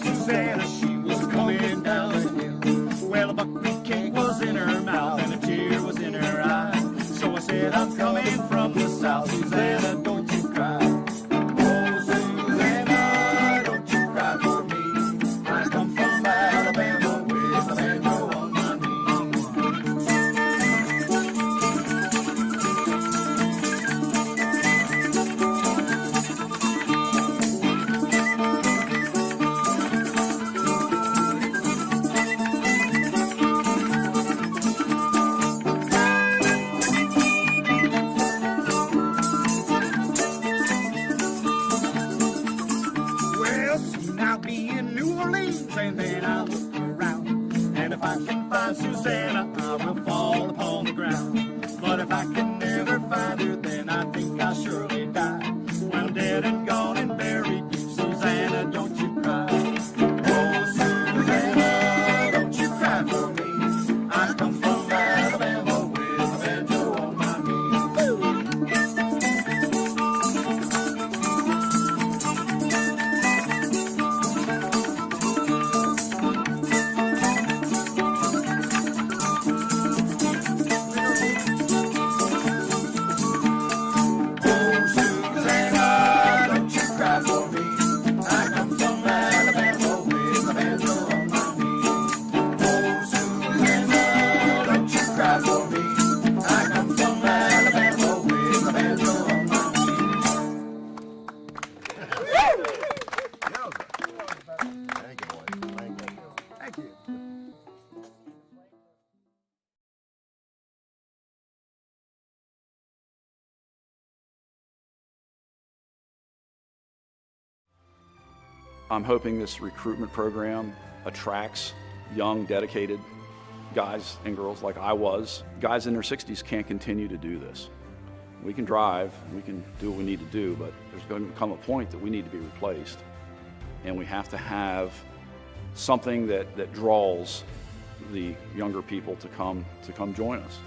Susanna, she was coming down the hill. Well, a buckwheat cake was in her mouth and a tear was in her eye. So I said, I'm coming from the south, Susanna, don't you cry. Oh, Susanna, don't you cry for me. I come from Alabama with a banjo on my knee. Well, soon I'll be in New Orleans, and then I'll look around. And if I can find Susanna, I will fall upon the ground. But if I can never find her, then I think I'll surely die. Well, dead and gone and buried deep, Susanna, don't you cry. Oh, Susanna, don't you cry for me. I come from Alabama with a banjo on my knee. Oh, Susanna, don't you cry for me. I come from Alabama with a banjo on my knee. Oh, Susanna, don't you cry for me. I come from Alabama with a banjo on my knee. Thank you, boys. Thank you. Thank you. I'm hoping this recruitment program attracts young, dedicated guys and girls like I was. Guys in their 60s can't continue to do this. We can drive, we can do what we need to do, but there's going to come a point that we need to be replaced. And we have to have something that draws the younger people to come join us.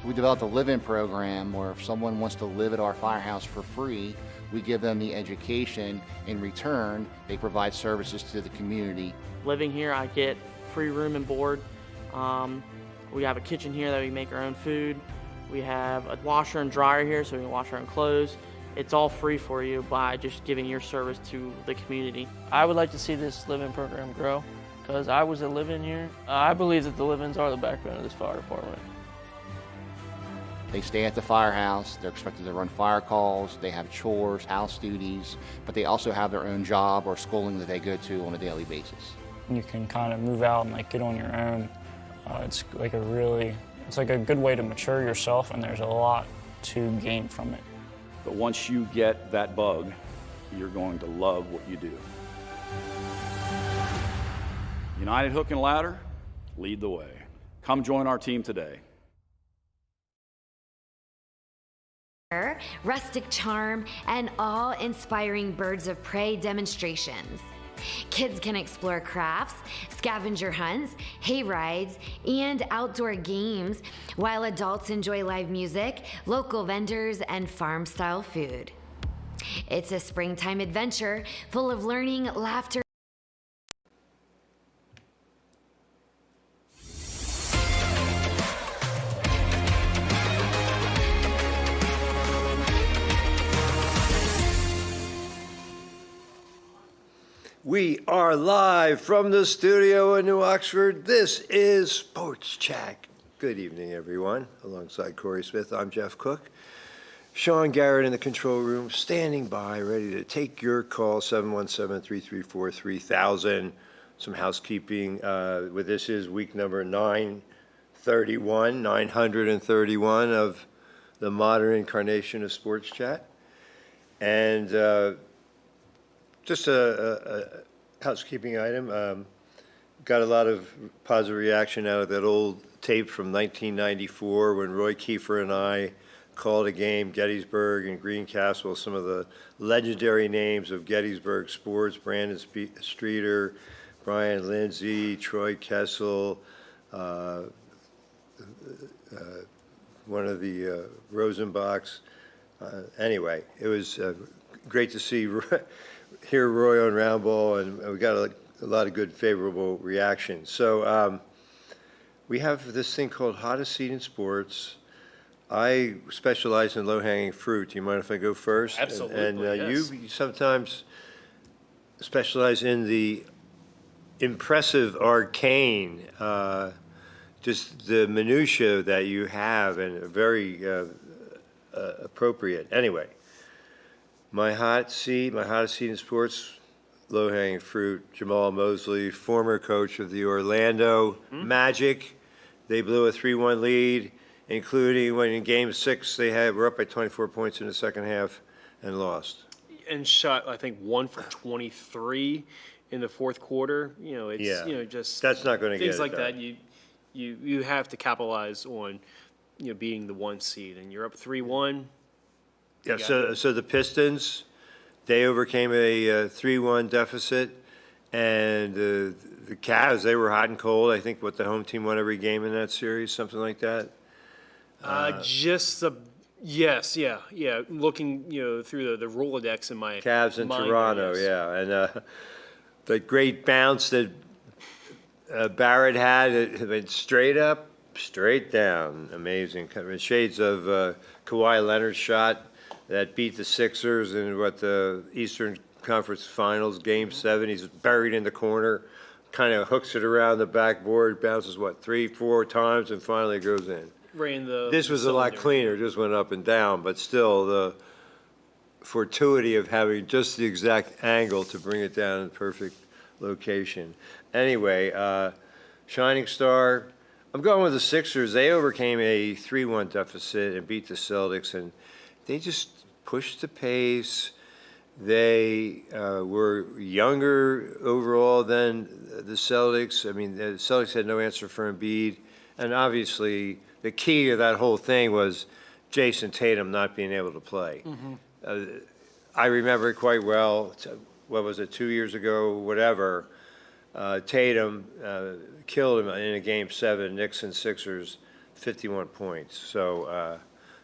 We developed a live-in program where if someone wants to live at our firehouse for free, we give them the education. In return, they provide services to the community. Living here, I get free room and board. We have a kitchen here that we make our own food. We have a washer and dryer here so we can wash our own clothes. It's all free for you by just giving your service to the community. I would like to see this live-in program grow because I was a live-in here. I believe that the live-ins are the backbone of this fire department. They stay at the firehouse, they're expected to run fire calls, they have chores, house duties, but they also have their own job or schooling that they go to on a daily basis. You can kind of move out and like get on your own. It's like a good way to mature yourself, and there's a lot to gain from it. But once you get that bug, you're going to love what you do. United Hook and Ladder, lead the way. Come join our team today. Rustic charm, and awe-inspiring birds of prey demonstrations. Kids can explore crafts, scavenger hunts, hay rides, and outdoor games, while adults enjoy live music, local vendors, and farm-style food. It's a springtime adventure full of learning, laughter, We are live from the studio in New Oxford. This is Sports Chat. Good evening, everyone. Alongside Corey Smith, I'm Jeff Cook. Sean Garrett in the control room, standing by, ready to take your call, 717-334-3000. Some housekeeping. This is week number 931 of the modern incarnation of Sports Chat. And just a housekeeping item. Got a lot of positive reaction out of that old tape from 1994 when Roy Kiefer and I called a game, Gettysburg and Greencastle, some of the legendary names of Gettysburg sports, Brandon Streeter, Brian Lindsay, Troy Kessel, one of the Rosenbachs. Anyway, it was great to see hear Roy on round ball, and we got a lot of good favorable reactions. So we have this thing called Hottest Seat in Sports. I specialize in low-hanging fruit. Do you mind if I go first? Absolutely, And yes. you sometimes specialize in the impressive arcane, just the minutia that you have, and very appropriate. Anyway, my hottest seat in sports, low-hanging fruit, Jamal Mosley, former coach of the Orlando Magic. They blew a 3-1 lead, including when in Game 6 were up by 24 points in the second half and lost. And shot, I think, 1 for 23 in the fourth quarter. You know, it's Yeah. just That's not gonna get things it like done. that. You have to capitalize on being the 1 seed, and you're up 3-1. Yeah, got so the Pistons, they overcame a 3-1 deficit, and the Cavs, they were hot and cold. I think the home team won every game in that series, something like that. Yes, yeah. Looking, through the Rolodex in my Cavs in mind, Toronto, yes. yeah, and the great bounce that Barrett had, it went straight up, straight down, amazing. Kind of shades of Kawhi Leonard's shot that beat the Sixers in the Eastern Conference Finals, Game 7. He's buried in the corner, kind of hooks it around the backboard, bounces 3-4 times, and finally goes in. Right in the. This was a lot cylinder. cleaner, just went up and down, but still the fortuity of having just the exact angle to bring it down in perfect location. Anyway, Shining Star, I'm going with the Sixers. They overcame a 3-1 deficit and beat the Celtics, and they just pushed the pace. They were younger overall than the Celtics. I mean, the Celtics had no answer for Embiid, and obviously the key to that whole thing was Jason Tatum not being able to play. I remember it quite well. What was it, 2 years ago, whatever. Tatum killed him in a Game 7, Knicks and Sixers, 51 points. So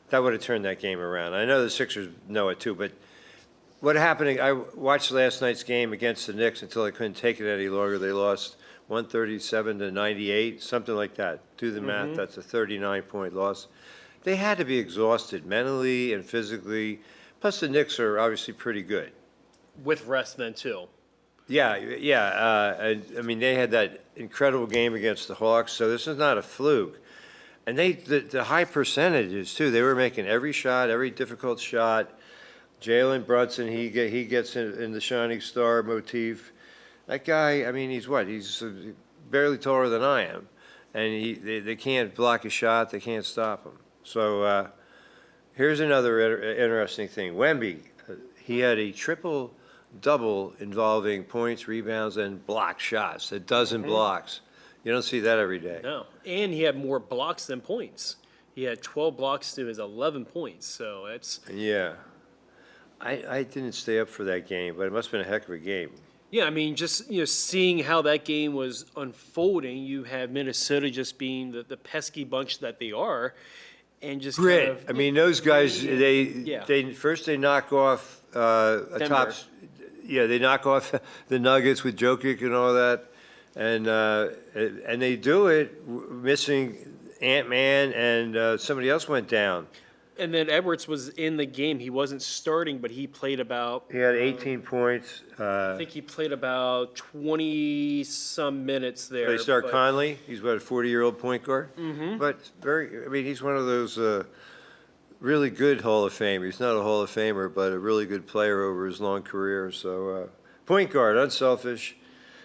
that would have turned that game around. I know the Sixers know it too, but what happened, I watched last night's game against the Knicks until I couldn't take it any longer. They lost 137-98, something like that. Do the math, that's a 39-point loss. They had to be exhausted mentally and physically. Plus, the Knicks are obviously pretty good. With rest then, too. Yeah. I mean, they had that incredible game against the Hawks, so this is not a fluke. And the high percentages, too. They were making every shot, every difficult shot. Jalen Brunson, he gets in the Shining Star motif. That guy, I mean, he's barely taller than I am. And they can't block a shot, they can't stop him. So here's another interesting thing. Wemby, he had a triple-double involving points, rebounds, and block shots, a dozen blocks. You don't see that every day. No. And he had more blocks than points. He had 12 blocks to his 11 points. So it's. Yeah. I didn't stay up for that game, but it must have been a heck of a game. Yeah, I mean, just seeing how that game was unfolding, you have Minnesota just being the pesky bunch that they are, and just Grit. kind of. I mean, those guys, Yeah. they knock off a Denver. top. Yeah, they knock off the Nuggets with Jokic and all that, and they do it missing Ant-Man and somebody else went down. And then Edwards was in the game. He wasn't starting, but he played about. He had 18 points. I think he played about 20-some minutes there. They start but- Conley. He's what, a 40-year-old point guard? Mm-hmm. But I mean, he's one of those really good Hall of Famers. He's not a Hall of Famer, but a really good player over his long career. So point guard, unselfish.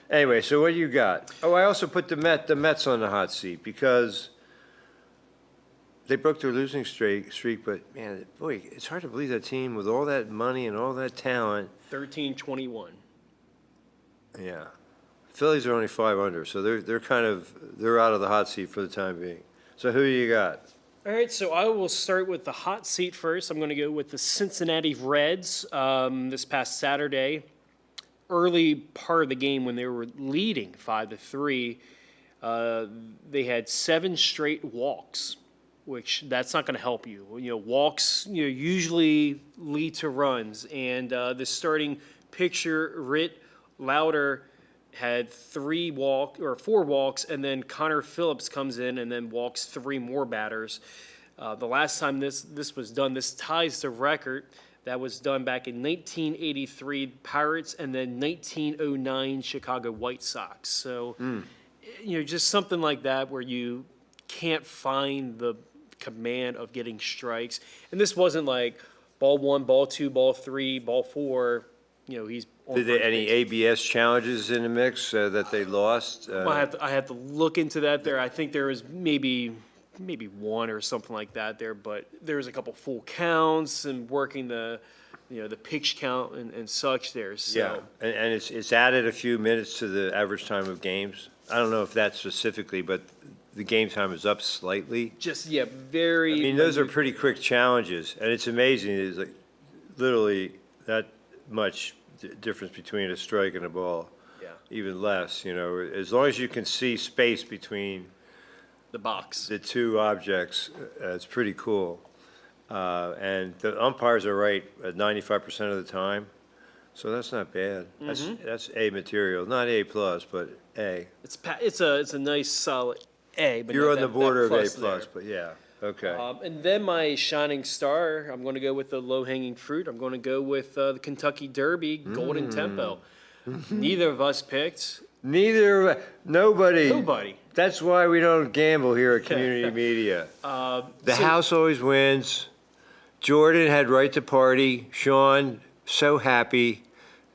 Anyway, so what do you got? Oh, I also put the Mets on the hot seat because they broke their losing streak, but man, boy, it's hard to believe that team with all that money and all that talent. 13-21. Yeah, Phillies are only 5 under, so they're out of the hot seat for the time being. So who you got? All right, so I will start with the hot seat first. I'm going to go with the Cincinnati Reds this past Saturday. Early part of the game when they were leading 5-3, they had 7 straight walks, which that's not going to help you. Walks usually lead to runs, and the starting picture, Rit Lauder had 4 walks, and then Connor Phillips comes in and then walks 3 more batters. The last time this was done, this ties the record that was done back in 1983 Pirates and then 1909 Chicago White Sox. So, just something like that where you can't find the command of getting strikes. And this wasn't like ball 1, ball 2, ball 3, ball 4. He's on Did they, first any base. ABS challenges in the mix that they lost? Well, I have to look into that there. I think there was maybe 1 or something like that there, but there was a couple full counts and working the pitch count and such there. So. Yeah, and it's added a few minutes to the average time of games. I don't know if that specifically, but the game time is up slightly. Just, very. I mean, those are pretty quick challenges, and it's amazing. It's like literally that much difference between a strike and a ball. Yeah. Even less, as long as you can see space between The box. the two objects, it's pretty cool. And the umpires are right at 95% of the time, so that's not bad. That's A material, not A plus, but A. It's a nice solid A, but You're not on the that border of A plus plus, there. but yeah, okay. And then my shining star, I'm going to go with the low-hanging fruit. I'm going to go with the Kentucky Derby, Golden Tempo. Neither of us picked. Nobody. Nobody. That's why we don't gamble here at Community Media. The house always wins. Jordan had right to party. Sean, so happy.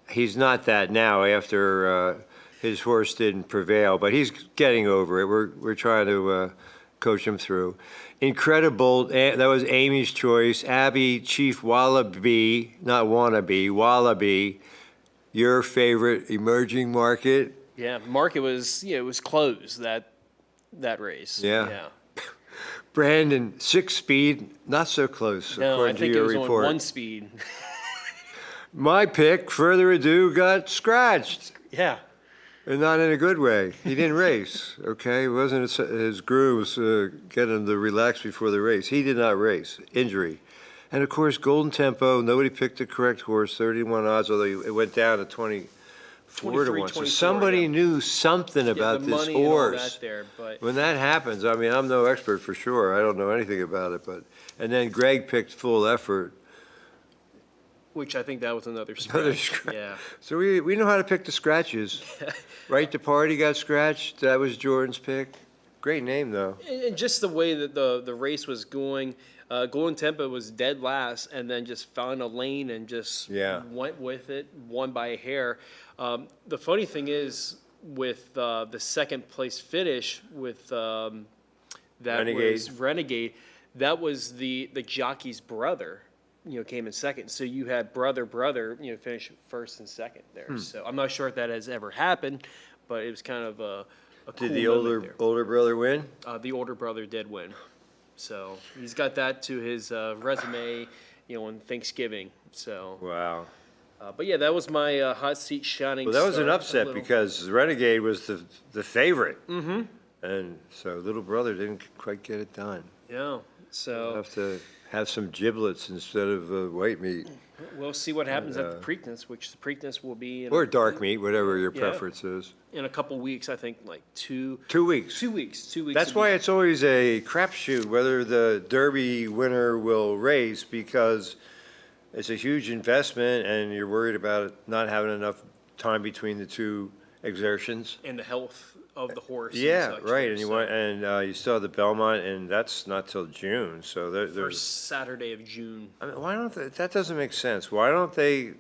He's not that now after his horse didn't prevail, but he's getting over it. We're trying to coach him through. Incredible. That was Amy's choice. Abby, Chief Wallaby, not wannabe, Wallaby. Your favorite emerging market. Yeah, market was it was closed that race. Yeah. Brandon, 6-speed, not so close, No, I according to think it your was report. on 1 speed. My pick, further ado, got scratched, Yeah. and not in a good way. He didn't race, okay? It wasn't his grooms getting him to relax before the race. He did not race, injury. And of course, Golden Tempo, nobody picked the correct horse, 31 odds, although it went down to 24 to 1. So 24, somebody yeah. knew something about the this money and all horse. that there, but When that happens, I mean, I'm no expert for sure. I don't know anything about it, but, and then Greg picked Full Effort. which I think that was another Another scratch. scratch. Yeah. So we know how to pick the scratches. Right to Party got scratched. That was Jordan's pick. Great name, though. And just the way that the race was going, Golden Tempo was dead last and then just found a lane and just Yeah. went with it, won by a hair. The funny thing is with the second place finish with that Renegade. was Renegade, that was the jockey's brother, came in second. So you had brother, finish first and second there. So I'm not sure if that has ever happened, but it was kind of a cool Did the moment there. older brother win? The older brother did win. So he's got that to his resume, on Thanksgiving. So, Wow. but yeah, that was my hot seat shining. Well, that was an star. A upset little- because Renegade was the favorite. Mm-hmm. And so little brother didn't quite get it done. Yeah. So Have to have some giblets instead of white meat. we'll see what happens at the Preakness, which the Preakness will be in, Or dark meat, whatever your Yeah. preference is. in a couple weeks. I think like 2 2 weeks. 2 weeks. 2 weeks. That's will why be- it's always a crapshoot whether the Derby winner will race, because it's a huge investment and you're worried about it not having enough time between the two exertions. and the health of the horse. Yeah, and such right, there. and you So, want, and you still have the Belmont, and that's not till June, so there's, first Saturday of June. I mean, why don't they, that doesn't make sense. Why don't they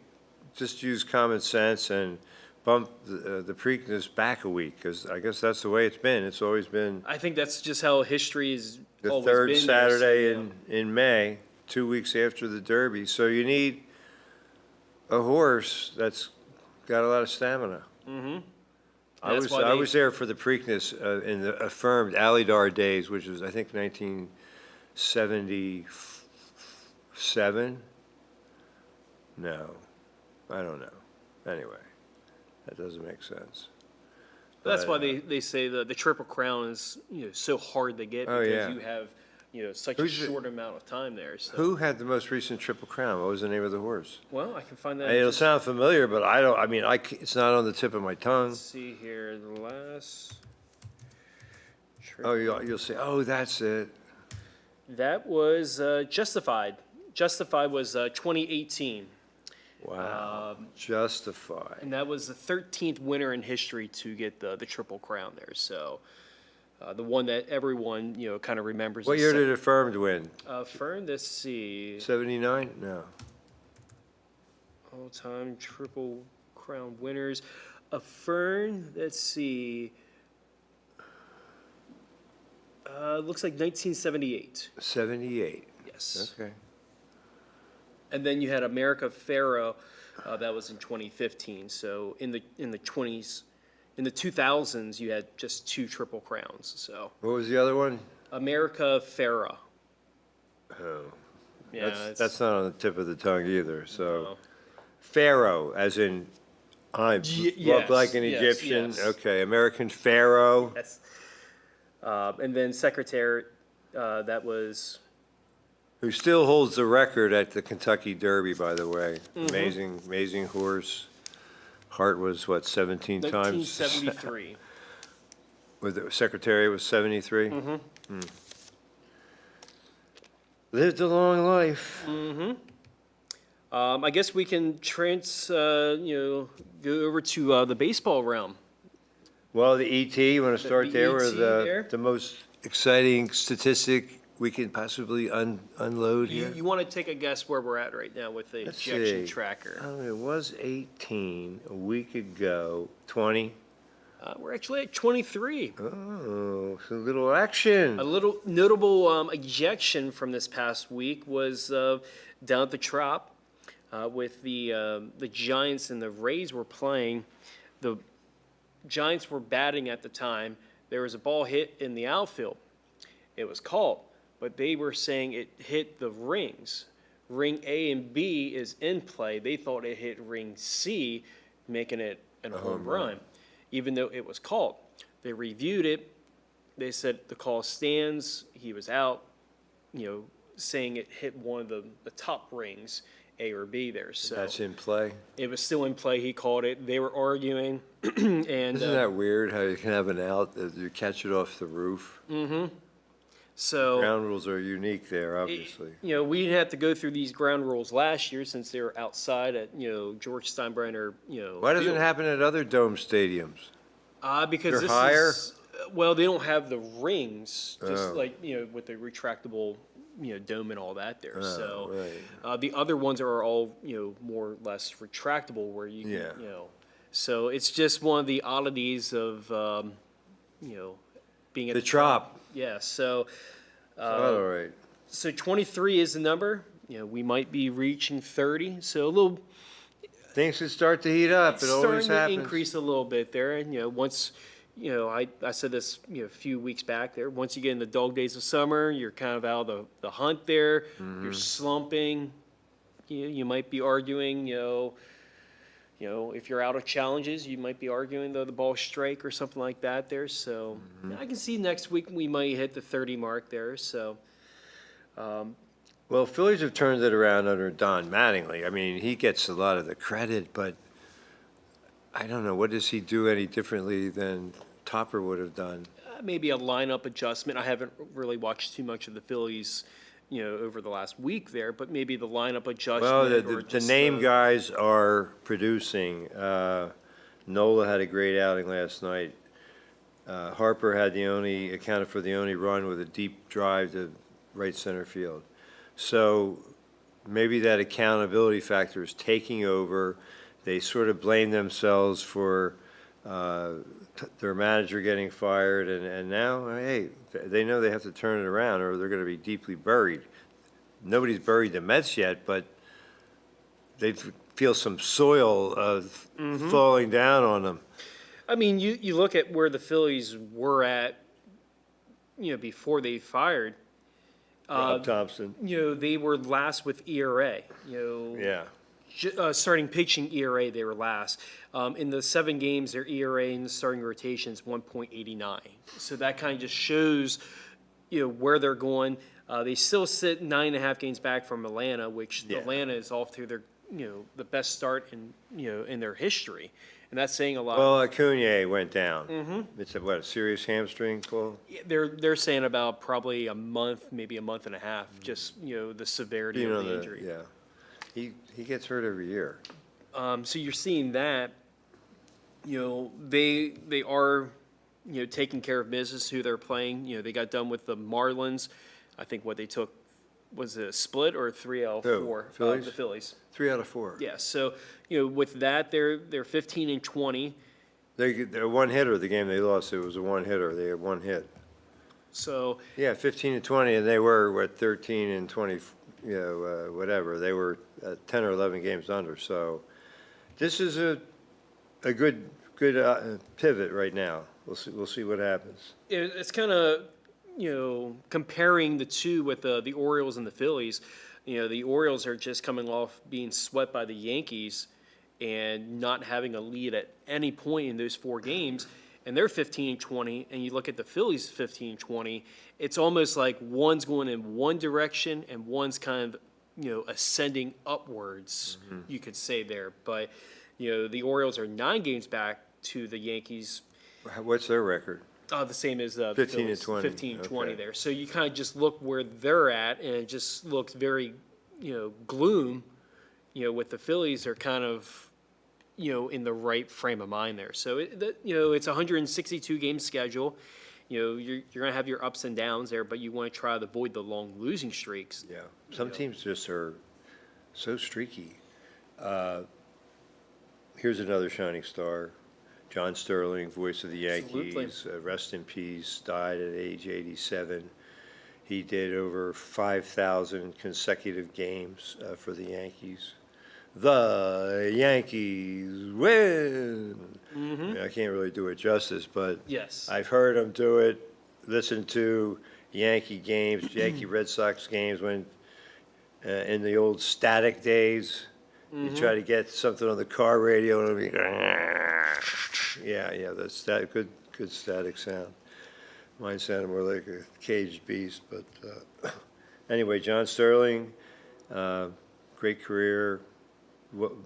just use common sense and bump the Preakness back a week? Because I guess that's the way it's been. It's always been I think that's just how history is. the always third been there, so, Saturday yeah. in May, 2 weeks after the Derby. So you need a horse that's got a lot of stamina. I That's was why I they- was there for the Preakness in the affirmed Alydar days, which was I think 1977. No, I don't know. Anyway, that doesn't make sense. That's why they say the Triple Crown is so hard to get Oh, because yeah. you have such Who's a the- short amount of time there. So, Who had the most recent Triple Crown? What was the name of the horse? well, I can find that. It'll just- sound familiar, but I don't, I mean, it's not on the tip of my tongue. Let's see here, the last. Oh, you'll say, oh, that's it. That was Justified. Justified was 2018, Wow. Justified. and that was the 13th winner in history to get the Triple Crown there. So the one that everyone kind of remembers. What is year did Affirmed win? Fern? Let's see. 79? No. All-time Triple Crown winners. Fern. Let's see. Looks like 1978. 78. Yes. Okay. And then you had America Pharaoh, that was in 2015. So in the 20s, in the 2000s, you had just 2 Triple Crowns. So What was the other one? America Pharaoh. Oh. Yeah, That's not on the tip of the tongue either, so. No. Pharaoh, as in, I look like an yes, Egyptian. yes. Okay, American Pharaoh. Yes. And then Secretary, that was Who still holds the record at the Kentucky Derby, by the way. Mm-hmm. Amazing horse. Hart was, what, 17 times? 1973. With the Secretary, it was 73? Lived a long life. I guess we can go over to the baseball realm. Well, the ET, you want to start the there, where ET there? the most exciting statistic we can possibly unload You, here? you want to take a guess where we're at right now with the Let's ejection see. tracker? Oh, it was 18 a week ago. 20? We're actually at 23. Oh, so a little action. A little notable ejection from this past week was down at the Trop with the Giants and the Rays were playing. The Giants were batting at the time. There was a ball hit in the outfield. It was called, but they were saying it hit the rings. Ring A and B is in play. They thought it hit ring C, making it a home run, even though it was called. They reviewed it. They said the call stands. He was out, saying it hit one of the top rings, A or B there. So That's in play. it was still in play. He called it. They were arguing, and Isn't that weird how you can have an out, that you catch it off the roof? so Ground rules are unique there, obviously. we didn't have to go through these ground rules last year since they were outside at George Steinbrenner. Why doesn't it field. happen at other dome stadiums? Because They're this higher? is well, they don't have the rings, just Oh. like with the retractable dome and all that there. So right. the other ones are all more or less retractable, where you can, Yeah. So it's just one of the oddities of being at The Trop. Yeah. So All right. so 23 is the number. We might be reaching 30. So a little Things should start to heat up. It starting always to happens. increase a little bit there. And once I said this a few weeks back there. Once you get in the dog days of summer, you're kind of out of the hunt there. You're slumping. You might be arguing. If you're out of challenges, you might be arguing the ball strike or something like that there. So I can see next week we might hit the 30 mark there. So Well, Phillies have turned it around under Don Mattingly. I mean, he gets a lot of the credit, but I don't know. What does he do any differently than Topper would have done? maybe a lineup adjustment. I haven't really watched too much of the Phillies, over the last week there, but maybe the lineup adjustment. Well, or the just, name guys are producing. Nola had a great outing last night. Harper had accounted for the only run with a deep drive to right center field. So maybe that accountability factor is taking over. They sort of blame themselves for their manager getting fired, and now, hey, they know they have to turn it around or they're going to be deeply buried. Nobody's buried the Mets yet, but they feel some soil falling down on them. I mean, you look at where the Phillies were at, before they fired. Rob Thompson. They were last with ERA. Yeah. Starting pitching ERA, they were last. In the 7 games, their ERA in the starting rotation is 1.89. So that kind of just shows, where they're going. They still sit 9.5 games back from Atlanta, which Yeah. Atlanta is off to their, the best start in their history. And that's saying a lot. Well, Acuna went down. It's a serious hamstring pull? They're saying about probably a month, maybe a month and a half, just, the severity of the injury. Yeah. He gets hurt every year. So you're seeing that, they are, taking care of business who they're playing. They got done with the Marlins. I think what they took was a split or 3 out of Who? 4. Phillies? The Phillies. 3 out of 4. Yeah. So, with that, they're 15-20. They're one hitter, the game they lost, it was a one hitter. They had one hit. So, Yeah, 15-20, and they were, 13-20, whatever. They were 10 or 11 games under. So this is a good pivot right now. We'll see what happens. it's kind of, comparing the two with the Orioles and the Phillies. The Orioles are just coming off being swept by the Yankees and not having a lead at any point in those 4 games. And they're 15-20, and you look at the Phillies 15-20, it's almost like one's going in one direction and one's kind of, ascending upwards, you could say there. But, the Orioles are 9 games back to the Yankees, What's their record? the same as the 15 Phillies, to 20, 15-20 okay. there. So you kind of just look where they're at, and it just looks very, gloom. With the Phillies, they're kind of, in the right frame of mind there. So it's a 162 game schedule. You're gonna have your ups and downs there, but you want to try to avoid the long losing streaks. Yeah, some teams just are so streaky. Here's another shining star, John Sterling, voice of the Absolutely. Yankees, rest in peace, died at age 87. He did over 5,000 consecutive games for the Yankees. The Yankees win. I mean, I can't really do it justice, but Yes. I've heard him do it, listened to Yankee games, Yankee Red Sox games when, in the old static days, you try to get something on the car radio and it'll be, yeah, that's that good static sound. Mine sounded more like a caged beast, but anyway, John Sterling, great career,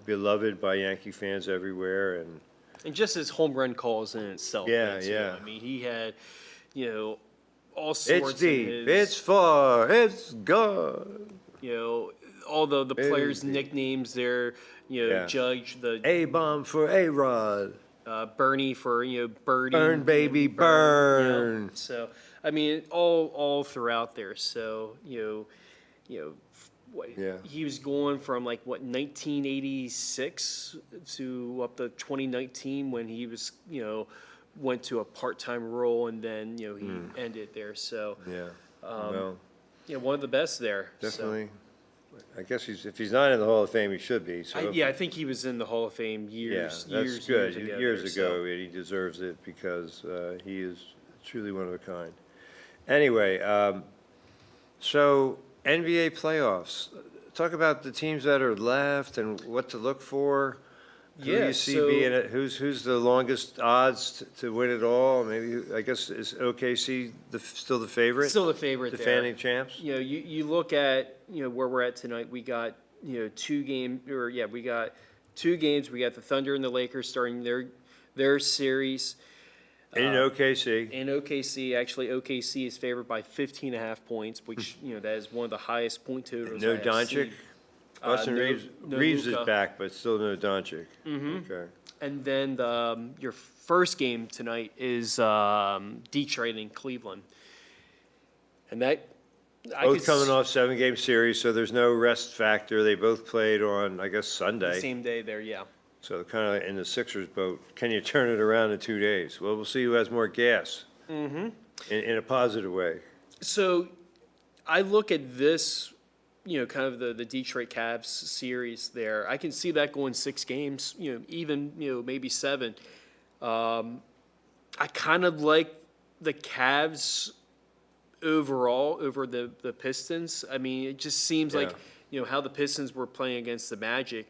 beloved by Yankee fans everywhere, and And just his home run calls in itself. Yeah, too. yeah. I mean, he had, all sorts it's of deep, his, it's far, it's gone. all the players' deep. nicknames there, Yeah. Judge, the A-bomb for A-Rod. Bernie for, Birdie. Burn, baby, burn. So, I mean, all throughout there. So, what, Yeah. he was going from 1986 to up to 2019 when he was, went to a part-time role and then, he ended there. So, Yeah, well, one of the best there. So, definitely. I guess if he's not in the Hall of Fame, he should be. So I think he was in the Hall of Fame yeah, years, that's good. Years there, ago, so. and he deserves it because he is truly one of a kind. Anyway, so NBA playoffs. Talk about the teams that are left and what to look for. Who do Yeah, you see so- being it? Who's the longest odds to win it all? Maybe I guess is OKC still the favorite? Still the favorite there. defending champs. You look at, where we're at tonight, we got, we got 2 games. We got the Thunder and the Lakers starting their series. In OKC. In OKC, actually, OKC is favored by 15.5 points, which, that is one of the highest point totals. No I have Doncic? seen. Austin no- Reeves, no Reeves Luka. is back, but still no Doncic. Okay. And then your first game tonight is Detroit and Cleveland. And that, Both coming off 7-game series, so there's no rest factor. They both played on, I guess, Sunday. same day there, yeah. So kind of in the Sixers boat. Can you turn it around in 2 days? Well, we'll see who has more gas. In a positive way. So I look at this, kind of the Detroit Cavs series there. I can see that going 6 games, even, maybe 7. I kind of like the Cavs overall over the Pistons. I mean, it just seems like, how the Pistons were playing against the Magic.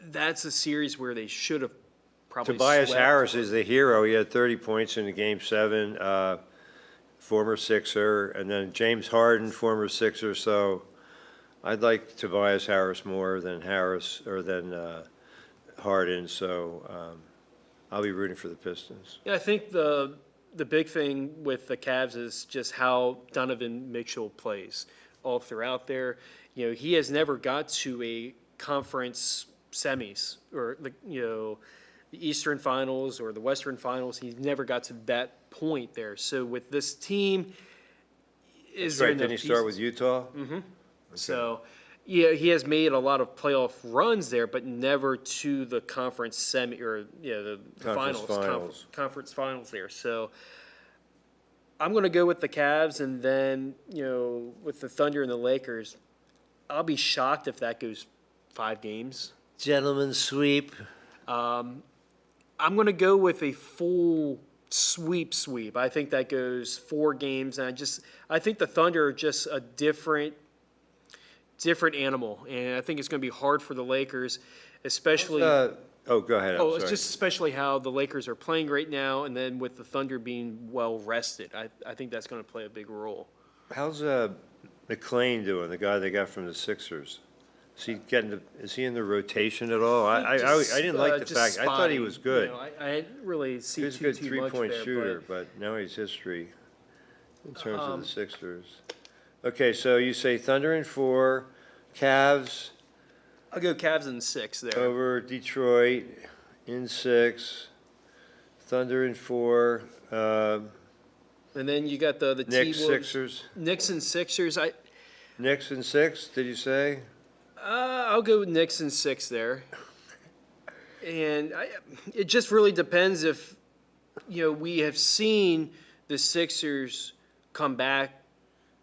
That's a series where they should have probably Tobias swept. Harris is the hero. He had 30 points in the Game 7. former Sixer, and then James Harden, former Sixer. So I'd like Tobias Harris more than Harden. So I'll be rooting for the Pistons. Yeah, I think the big thing with the Cavs is just how Donovan Mitchell plays all throughout there. You know, he has never got to a conference semis or the Eastern Finals or the Western Finals. He's never got to that point there. So with this team, is there Right, didn't he enough start pieces? with Utah? So, yeah, he has made a lot of playoff runs there, but never to the conference semi or the Conference finals. conference finals there. So, I'm going to go with the Cavs, and then with the Thunder and the Lakers, I'll be shocked if that goes 5 games. Gentlemen's sweep. I'm going to go with a full sweep. I think that goes 4 games, and I think the Thunder are just a different animal, and I think it's going to be hard for the Lakers, especially. Go ahead. I'm It's sorry. just especially how the Lakers are playing right now, and then with the Thunder being well rested, I think that's going to play a big role. How's McLean doing? The guy they got from the Sixers. Is he in the rotation at all? I didn't like the Just fact. I thought he spotty. was good. I didn't really see He was a too good much three-point there, shooter, but now he's history in terms of the Sixers. Okay, so you say Thunder in 4, Cavs I'll go Cavs in 6 there. over Detroit in 6, Thunder in 4, And then you got the Knicks, T-Wolves. Sixers. Knicks and Sixers. Knicks in 6, did you say? I'll go with Knicks in 6 there. And it just really depends if, we have seen the Sixers come back.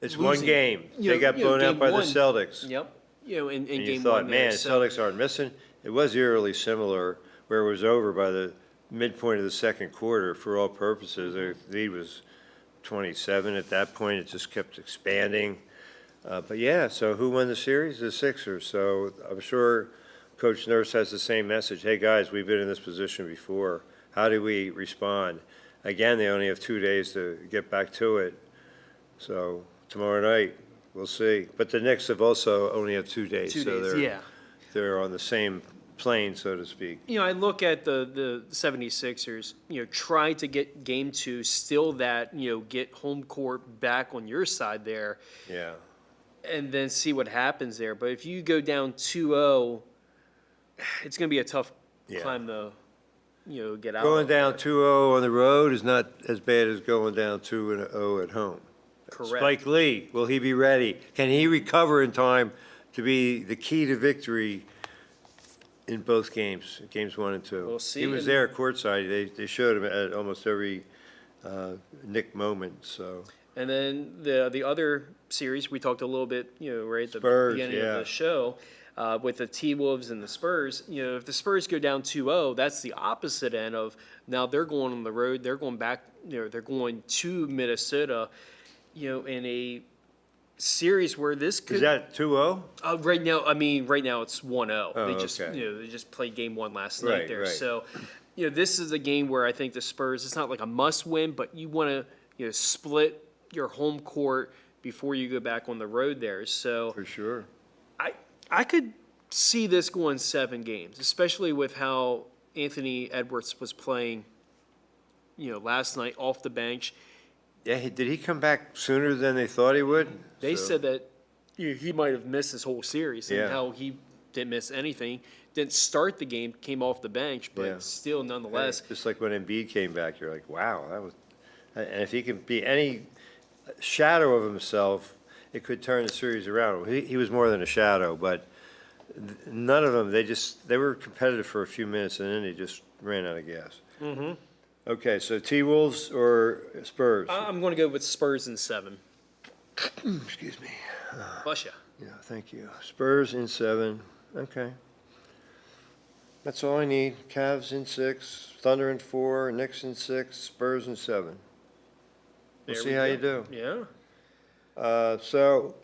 It's Losing. one game. They got blown out game by the 1. Celtics. Yep. In And game you thought, 1 there. man, the So- Celtics aren't missing. It was eerily similar, where it was over by the midpoint of the second quarter for all purposes. The lead was 27 at that point. It just kept expanding. But yeah, so who won the series? The Sixers. So I'm sure Coach Nurse has the same message. Hey, guys, we've been in this position before. How do we respond? Again, they only have 2 days to get back to it. So tomorrow night, we'll see. But the Knicks have also only have 2 days. 2 so days, yeah. they're on the same plane, so to speak. I look at the 76ers, try to get game 2, still that, get home court back on your side there, Yeah. and then see what happens there. But if you go down 2-0, it's going to be a tough Yeah. climb to, get out Going of down there. 2-0 on the road is not as bad as going down 2-0 at home. Correct. Spike Lee, will he be ready? Can he recover in time to be the key to victory in both games, games 1 and 2? We'll see. He was And- there courtside. They showed him at almost every Nick moment, so. And then the other series, we talked a little bit, right at the Spurs, beginning yeah. of the show, with the T-Wolves and the Spurs. If the Spurs go down 2-0, that's the opposite end of now they're going on the road. They're going back, they're going to Minnesota, in a series where this could. Is that 2-0? Right now it's 1-0. Oh, They just, okay. they just played game 1 last night Right, there. right. So, this is a game where I think the Spurs, it's not like a must win, but you want to, split your home court before you go back on the road there. So For sure. I could see this going 7 games, especially with how Anthony Edwards was playing, last night off the bench. Yeah, did he come back sooner than they thought he would? They So- said that he might have missed this whole series, Yeah. and how he didn't miss anything. Didn't start the game, came off the bench, but Yeah. still, nonetheless, Just like when Embiid came back, you're like, wow, that was, and if he can be any shadow of himself, it could turn the series around. He was more than a shadow, but none of them, they were competitive for a few minutes and then they just ran out of gas. Mm-hmm. Okay, so T-Wolves or Spurs? I'm going to go with Spurs in 7. Excuse me. Bless ya. Yeah, thank you. Spurs in 7, okay. That's all I need. Cavs in 6, Thunder in 4, Knicks in 6, Spurs in 7. We'll There see we how go. you do. Yeah. So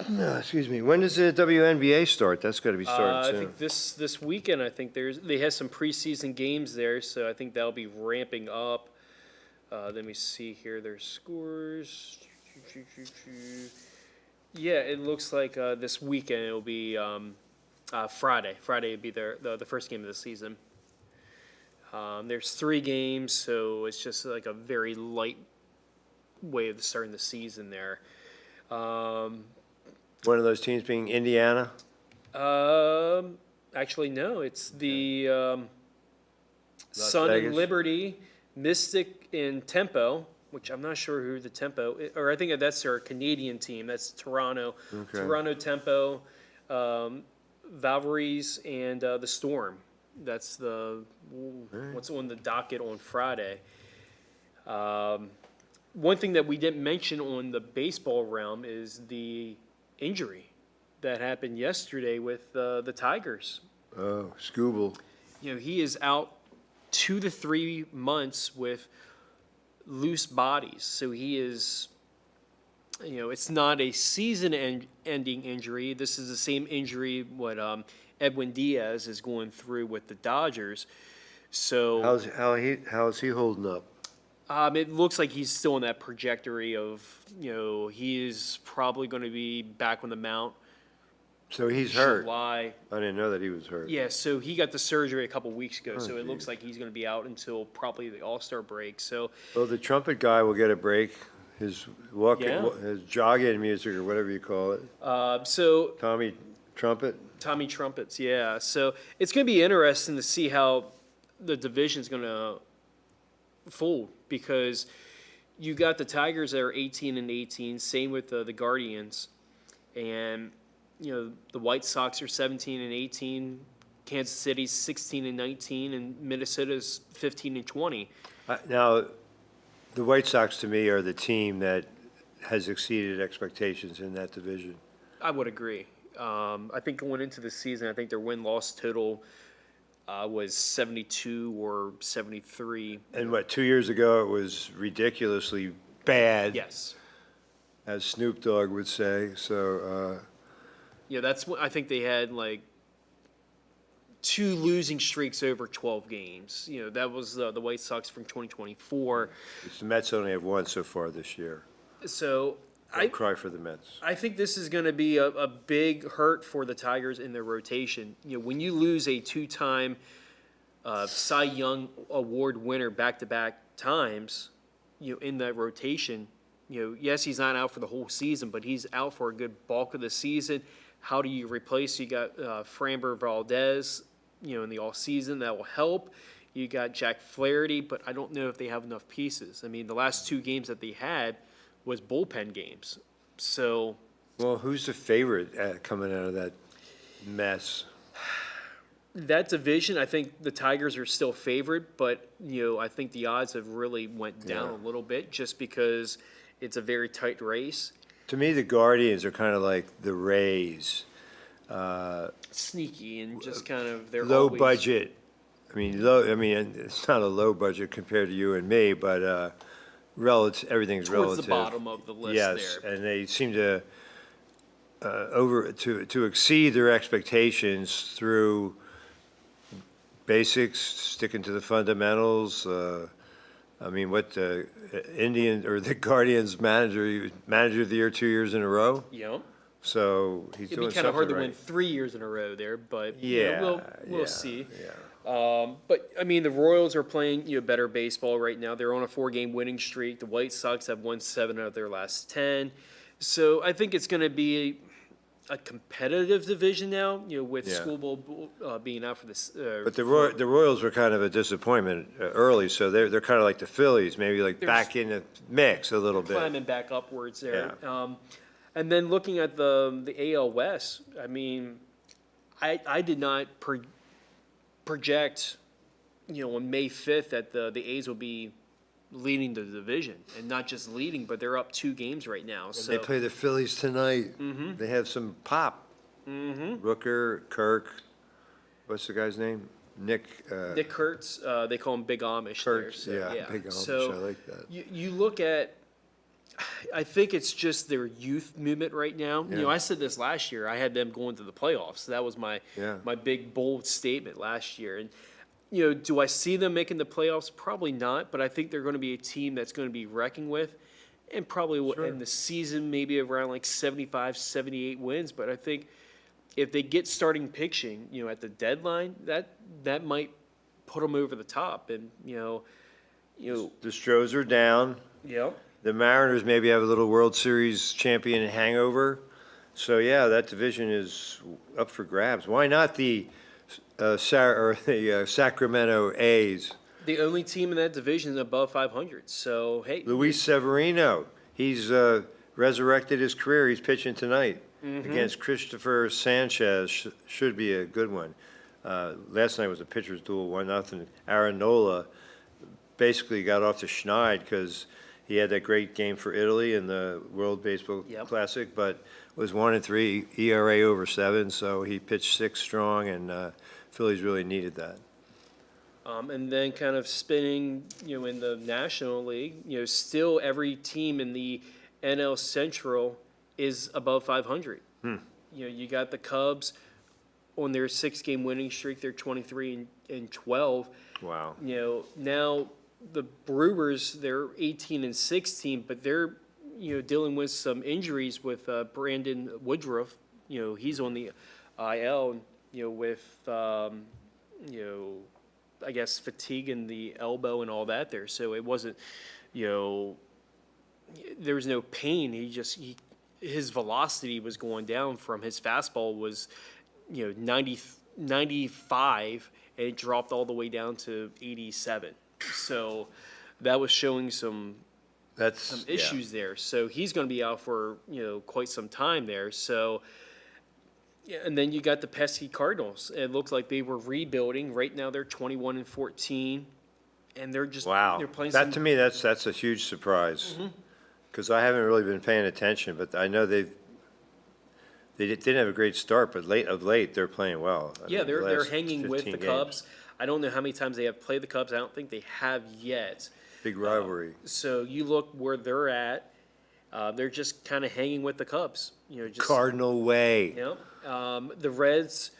No, excuse me. When does the WNBA start? That's got to be I starting soon. think this weekend, I think they have some preseason games there, so I think that'll be ramping up. Let me see here, their scores. Yeah, it looks like this weekend it'll be Friday. Friday would be the first game of the season. There's 3 games, so it's just like a very light way of starting the season there. One of those teams being Indiana. Actually, no, it's the Sun Vegas? and Liberty, Mystic and Tempo, which I'm not sure who the Tempo, or I think that's their Canadian team. That's Toronto, Okay. Toronto Tempo, Valkyries, and the Storm. That's what's on the docket on Friday. One thing that we didn't mention on the baseball realm is the injury that happened yesterday with the Tigers. Oh, Scooble. You know, he is out 2 to 3 months with loose bodies. So he is, you know, it's not a season-ending injury. This is the same injury what Edwin Diaz is going through with the Dodgers. So How is he holding up? it looks like he's still on that trajectory of, you know, he is probably going to be back on the mount. So he's hurt. July. I didn't know that he was hurt. Yeah, so he got the surgery a couple weeks ago, so it geez. looks like he's going to be out until probably the All-Star break. So Well, the trumpet guy will get a break. His Yeah. his jogging music or whatever you call it. so Tommy Trumpet. Tommy Trumpets, yeah. So it's going to be interesting to see how the division's going to fold, because you got the Tigers that are 18 and 18, same with the Guardians, and you know the White Sox are 17 and 18, Kansas City's 16 and 19, and Minnesota's 15 and 20. Now, the White Sox to me are the team that has exceeded expectations in that division. I would agree. I think going into the season, I think their win-loss total was 72 or 73. And 2 years ago, it was ridiculously bad, Yes. as Snoop Dogg would say. So, Yeah, that's what I think they had, like 2 losing streaks over 12 games. You know, that was the White Sox from 2024. the Mets only have one so far this year. So Don't cry for the Mets. I think this is going to be a big hurt for the Tigers in their rotation. You know, when you lose a 2-time Cy Young Award winner back-to-back times, you know, in that rotation, you know, yes, he's not out for the whole season, but he's out for a good bulk of the season. How do you replace? You got Framber Valdez, you know, in the off-season. That will help. You got Jack Flaherty, but I don't know if they have enough pieces. I mean, the last 2 games that they had was bullpen games. So Well, who's the favorite coming out of that mess? that division, I think the Tigers are still favored, but, you know, I think the odds have really went down Yeah. a little bit just because it's a very tight race. To me, the Guardians are kind of like the Rays. Sneaky and just kind of they're Low always, budget. I mean, it's not a low budget compared to you and me, but everything's towards relative. the bottom of the list Yes, there. and they seem to to exceed their expectations through basics, sticking to the fundamentals. I mean, what the Indian or the Guardians manager of the year 2 years in a row. You know, So he's it'd doing be kind of hard to something win right. 3 years in a row there, but you know, Yeah, we'll yeah, see. Yeah. But I mean, the Royals are playing, you know, better baseball right now. They're on a 4-game winning streak. The White Sox have won 7 out of their last 10. So I think it's going to be a competitive division now. You know, with Yeah. Schoolboy being out for this. But the Royals were kind of a disappointment early, so they're kind of like the Phillies, maybe like back in the mix a little bit. climbing back upwards there. And then looking at the AL West, I mean, I did not project, you know, on May 5th that the A's will be leading the division, and not just leading, but they're up 2 games right now. So They play the Phillies tonight. They have some pop. Rooker, Kirk, what's the guy's name? Nick. Nick Kurtz, they call him Big Amish. Kurtz, there, so, yeah, Big Amish, So I like that. You look at I think it's just their youth movement right now. You Yeah. know, I said this last year. I had them going to the playoffs. That was my Yeah. my big bold statement last year. And you know, do I see them making the playoffs? Probably not. But I think they're going to be a team that's going to be reckoned with, and probably will end the season maybe around like 75, 78 wins. But I think if they get starting pitching, you know, at the deadline, that might put them over the top. And you know, The Stros are down. yep. The Mariners maybe have a little World Series champion hangover. So, yeah, that division is up for grabs. Why not the Sacramento A's? The only team in that division is above 500. So hey, Luis Severino, he's resurrected his career. He's pitching tonight against Christopher Sanchez. Should be a good one. Last night was a pitcher's duel, 1-0. Aaron Nola basically got off to Schneid because he had that great game for Italy in the World Baseball Yep. Classic, but was 1-3, ERA over 7, so he pitched 6 strong, and Phillies really needed that. And then kind of spinning, you know, in the National League, you know, still every team in the NL Central is above 500. You know, you got the Cubs on their 6-game winning streak. They're 23-12. Wow. You know, now the Brewers, they're 18-16, but they're, you know, dealing with some injuries with Brandon Woodruff. You know, he's on the IL, you know, with, you know, I guess fatigue in the elbow and all that there. So it wasn't, you know, there was no pain. His velocity was going down from his fastball was, you know, 95, and it dropped all the way down to 87. So that was showing some That's yeah. issues there. So he's going to be out for, you know, quite some time there. So, yeah, and then you got the pesky Cardinals. It looked like they were rebuilding. Right now they're 21-14, and they're just Wow. they're playing That some, to me, that's a huge surprise. Because I haven't really been paying attention, but I know they didn't have a great start, but of late they're playing well. I yeah, mean, they're last hanging with the 15 Cubs. games. I don't know how many times they have played the Cubs. I don't think they have yet. Big rivalry. So you look where they're at. They're just kind of hanging with the Cubs. You know, just Cardinal way. You know, the Reds,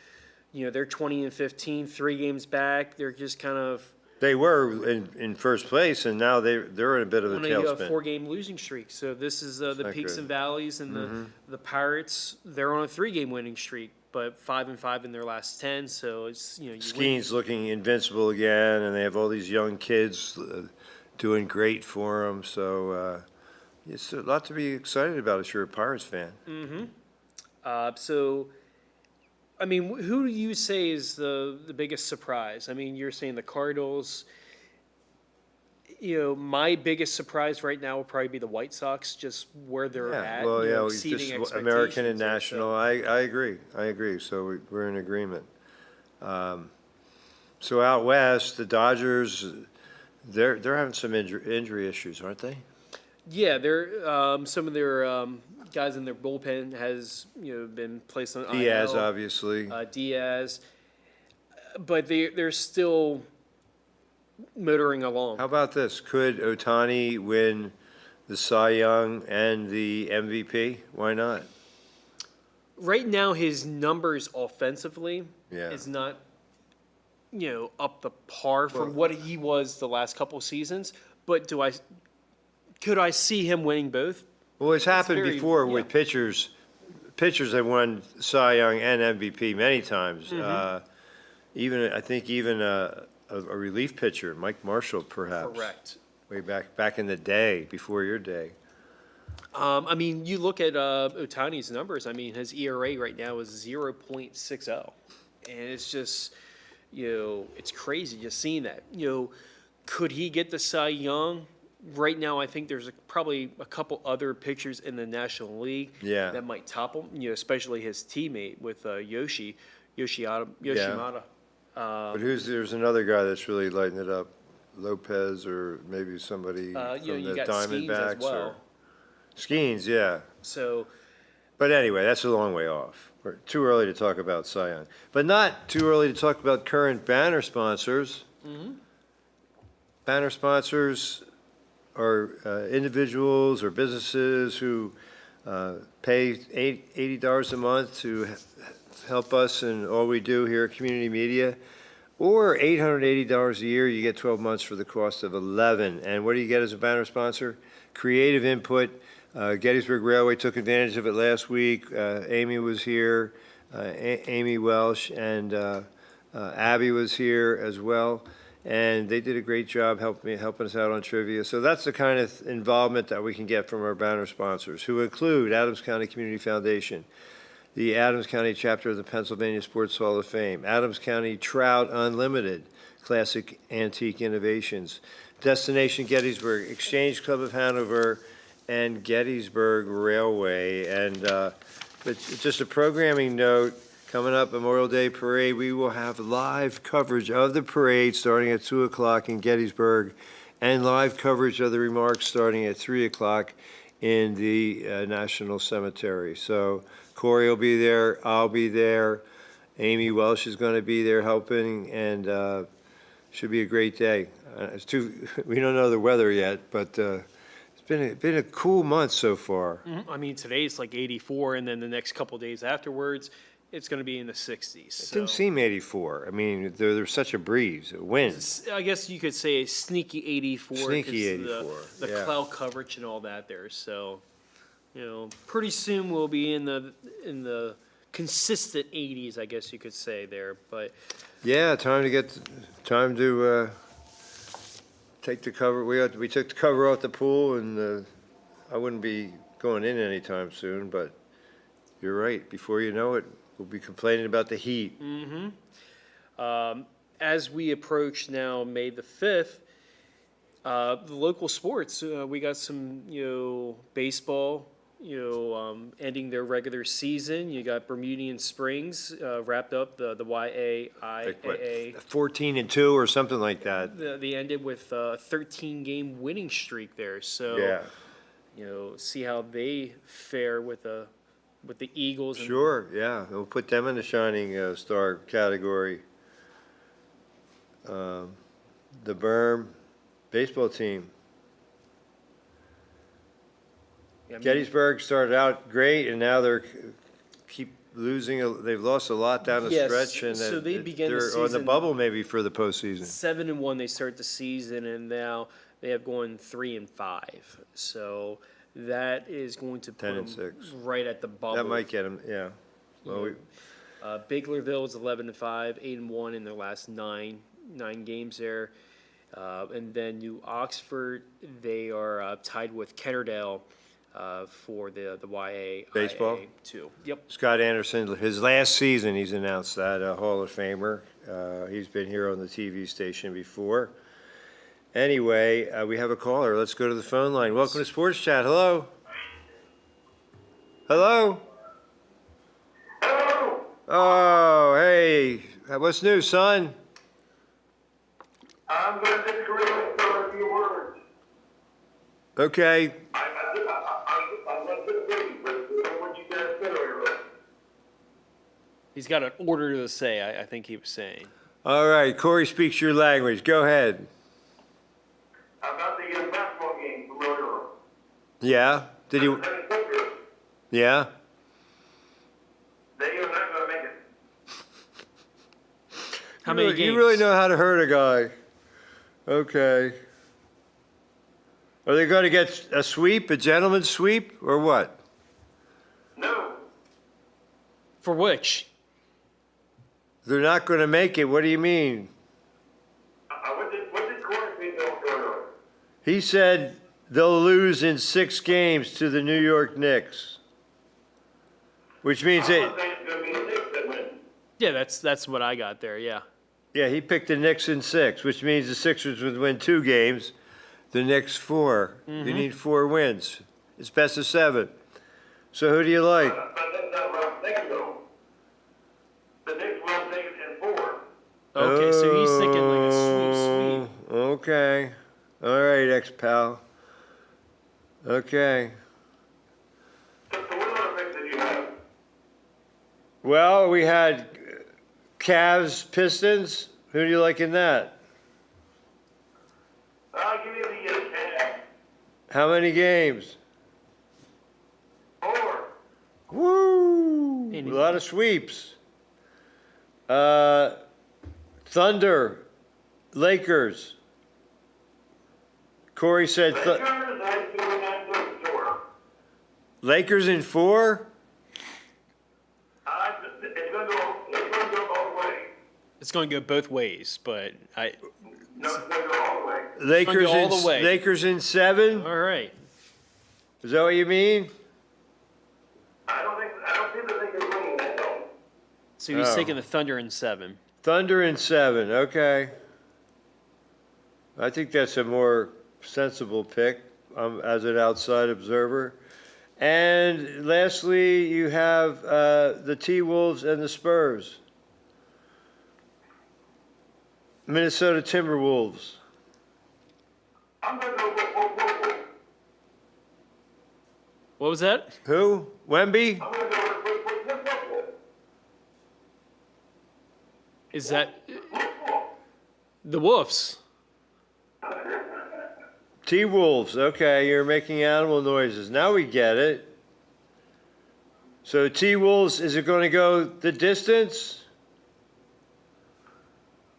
you know, they're 20-15, 3 games back. They're just kind of They were in first place, and now they're in a bit of a on a tailspin. 4-game losing streak. So this is the not peaks good. and valleys, and the Pirates. They're on a 3-game winning streak, but 5-5 in their last 10. So it's, you know, you win. Skiing's looking invincible again, and they have all these young kids doing great for them. So it's a lot to be excited about if you're a Pirates fan. So, I mean, who do you say is the biggest surprise? I mean, you're saying the Cardinals. You know, my biggest surprise right now will probably be the White Sox, just where they're Yeah, at. well, you know, yeah, we exceeding just American and expectations there, national. I agree. So we're in agreement. So out west, the Dodgers, they're having some injury issues, aren't they? Yeah, they're some of their guys in their bullpen has, you know, been placed on Diaz, IL. obviously. Diaz, but they're still motoring along. How about this? Could Ohtani win the Cy Young and the MVP? Why not? Right now, his numbers offensively Yeah. is not, you know, up the par from what he was the last couple seasons. But could I see him winning both? Well, it's happened very- before with yeah. pitchers. Pitchers have won Cy Young and MVP many times. Mm-hmm. I think even a relief pitcher, Mike Marshall, perhaps. Correct. Way back in the day, before your day. I mean, you look at Ohtani's numbers. I mean, his ERA right now is 0.60, and it's just, you know, it's crazy just seeing that. You know, could he get the Cy Young? Right now, I think there's probably a couple other pitchers in the National League Yeah. that might top him. You know, especially his teammate with Yoshimata. But there's another guy that's really lighting it up, Lopez, or maybe somebody You know, from you the got Skeens Diamondbacks. as well. Skeens, yeah. So, But anyway, that's a long way off. We're too early to talk about Cy Young. But not too early to talk about current banner sponsors. Banner sponsors are individuals or businesses who pay $80 a month to help us in all we do here at Community Media, or $880 a year, you get 12 months for the cost of 11. And what do you get as a banner sponsor? Creative input. Gettysburg Railway took advantage of it last week. Amy was here, Amy Welsh, and Abby was here as well. And they did a great job helping us out on trivia. So that's the kind of involvement that we can get from our banner sponsors, who include Adams County Community Foundation, the Adams County chapter of the Pennsylvania Sports Hall of Fame, Adams County Trout Unlimited, Classic Antique Innovations, Destination Gettysburg, Exchange Club of Hanover, and Gettysburg Railway. And but just a programming note, coming up, Memorial Day Parade, we will have live coverage of the parade starting at 2 o'clock in Gettysburg, and live coverage of the remarks starting at 3 o'clock in the National Cemetery. So Corey will be there, I'll be there, Amy Welsh is going to be there helping, and should be a great day. We don't know the weather yet, but it's been a cool month so far. I mean, today it's like 84, and then the next couple days afterwards, it's going to be in the 60s. It didn't seem 84. I mean, there's such a breeze, a wind. I guess you could say a sneaky 84. Sneaky 'cause 84, The yeah. cloud coverage and all that there. So, pretty soon we'll be in the consistent 80s, I guess you could say there. But Yeah, time to take the cover. We took the cover off the pool, and I wouldn't be going in anytime soon. But you're right. Before you know it, we'll be complaining about the heat. as we approach now May the 5th, the local sports, we got some, baseball, ending their regular season. You got Bermudian Springs wrapped up the Like what, YAIAA. 14-2 or something like that. They ended with a 13-game winning streak there. So, Yeah, see how they fare with the Eagles. And sure, yeah. We'll put them in the shining star category. The Berm baseball team. I mean, Gettysburg started out great, and now they're keep losing. They've lost a lot down the Yes, stretch, and so they began the they're on the season- bubble maybe for the postseason. 7-1 they start the season, and now they have gone 3-5. So that is going to put 10 and them 6. right at the bubble. That might get them. Yeah. Well, Biglerville is 11-5, 8-1 in their last nine games there, and then New Oxford, they are tied with Kennerdale for the YAIA Baseball? too. Yep. Scott Anderson, his last season, he's announced that, a Hall of Famer. He's been here on the TV station before. Anyway, we have a caller. Let's go to the phone line. Welcome to Sports Chat. Hello? Hello? Oh, hey. What's new, son? I'm going to disagree with a few words. Okay. I'm going to disagree with what you guys said earlier. He's got an order to say, I think he was saying. All right. Corey speaks your language. Go ahead. About the basketball game from earlier. Yeah? Did you? Yeah? They are not going to make it. How many games? You really know how to hurt a guy. Okay. Are they going to get a sweep, a gentleman's sweep, or what? No. For which? They're not going to make it. What do you mean? What did Corey say earlier? He said they'll lose in 6 games to the New York Knicks, which means I'm they, not saying it's going to be the Knicks that win. Yeah, that's what I got there, yeah. yeah, he picked the Knicks in 6, which means the Sixers would win 2 games, the Knicks 4. You need 4 wins. It's best of 7. So who do you like? But that's not what I'm thinking, though. The Knicks will take it in 4. Okay, so he's thinking like a sweep. Oh, okay. All right, ex-pal. Okay. So what other picks did you have? Well, we had Cavs, Pistons. Who do you like in that? I'll give you the Cavs. How many games? 4. Woo! A lot of sweeps. Thunder, Lakers. Corey said Lakers, I do not do 4. Lakers in 4? It's going to go all the way. It's going to go both ways, but I. No, it's going to go all the way. Lakers all the way. Lakers in 7? All right. Is that what you mean? I don't see the Lakers winning that though. So he's Oh. taking the Thunder in 7. Thunder in 7, okay. I think that's a more sensible pick as an outside observer. And lastly, you have the T-Wolves and the Spurs. Minnesota Timberwolves. I'm going to go with What was that? Who? Wemby? I'm going to go with Is that the Wolves? T-Wolves, okay, you're making animal noises. Now we get it. So T-Wolves, is it going to go the distance?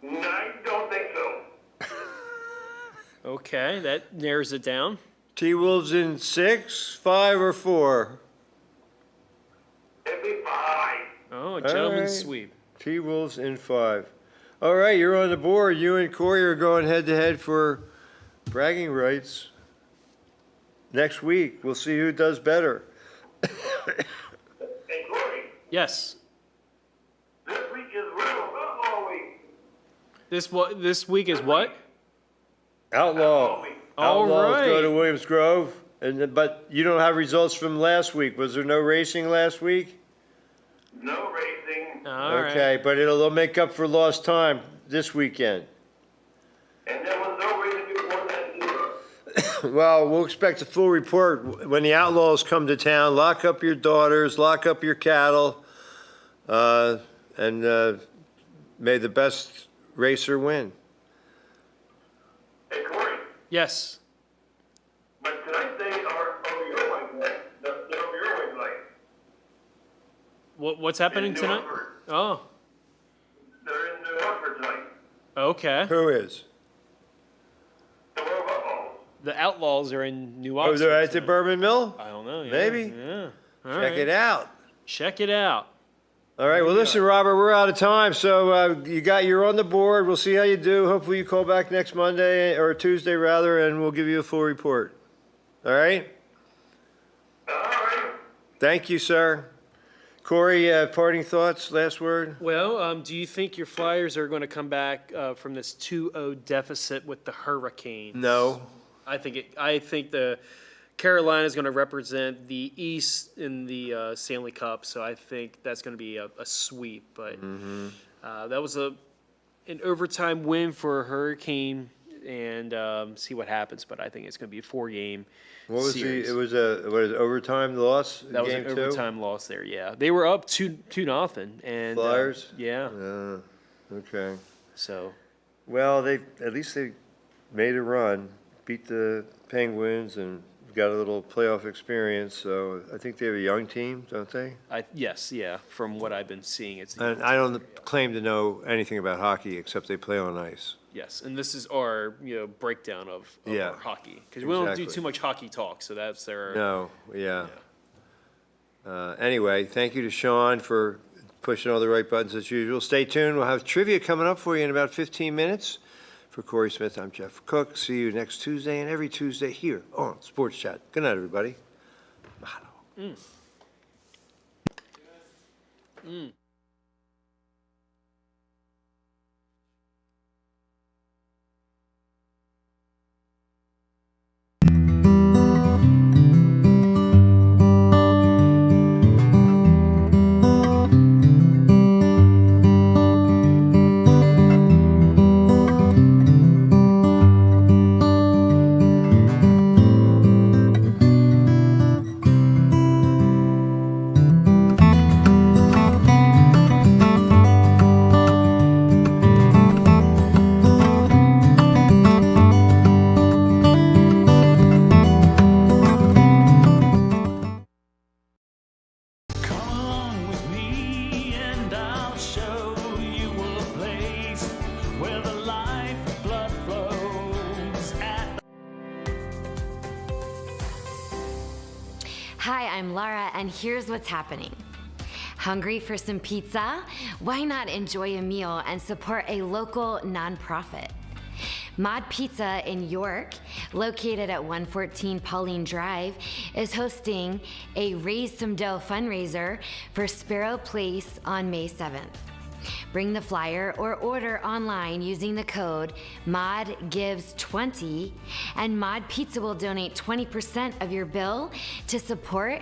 I don't think so. Okay, that narrows it down. T-Wolves in 6, 5, or 4? It'd be 5. Oh, a gentleman's right. sweep. T-Wolves in 5. All right, you're on the board. You and Corey are going head-to-head for bragging rights. Next week, we'll see who does better. Hey, Corey, Yes. this week is real football week. This week is what? Outlaw. week. All Outlaws go right. to Williams Grove, but you don't have results from last week. Was there no racing last week? No racing. All right. Okay, but it'll make up for lost time this weekend. And there was no racing before that either. Well, we'll expect a full report when the Outlaws come to town. Lock up your daughters, lock up your cattle, and may the best racer win. Hey, Corey, Yes. but tonight they are over your way tonight. They're over your way tonight. What's happening In New tonight? Hartford. Oh. They're in New Hartford tonight. Okay. Who is? The World Football. The Outlaws are in New Oh, Oxford. they're at the tonight. Bourbon Mill? I don't know. Yeah, Maybe. Yeah. All Check right. it out. Check it out. All right, well, listen, Robert, we're out of time, so you're on the board. We'll see how you do. Hopefully you call back next Monday, or Tuesday rather, and we'll give you a full report. All right? All right. Thank you, sir. Corey, parting thoughts, last word? Well, do you think your Flyers are going to come back from this 2-0 deficit with the Hurricanes? No. I think the Carolina is going to represent the East in the Stanley Cup, so I think that's going to be a sweep. But that was an overtime win for a Hurricane, and see what happens. But I think it's going to be a 4-game What was series. it was a overtime loss? That was game an 2? overtime loss there. Yeah, they were up 2-0, and Flyers? yeah, Okay. so. Well, at least they made a run, beat the Penguins, and got a little playoff experience. So I think they have a young team, don't they? Yes, yeah. From what I've been seeing, it's And I don't claim to know anything about hockey except they play on ice. yes, and this is our breakdown of Yeah, our hockey because we don't do exactly. too much hockey talk, so that's their. No, yeah. Anyway, thank you to Sean for pushing all the right buttons as usual. Stay tuned. We'll have trivia coming up for you in about 15 minutes. For Corey Smith, I'm Jeff Cook. See you next Tuesday and every Tuesday here on Sports Chat. Good night, everybody. Mahalo. Hi, I'm Laura, and here's what's happening. Hungry for some pizza? Why not enjoy a meal and support a local nonprofit? Mod Pizza in York, located at 114 Pauline Drive, is hosting a Raise Some Dough fundraiser for Sparrow Place on May 7th. Bring the flyer or order online using the code MODGIVES20, and Mod Pizza will donate 20% of your bill to support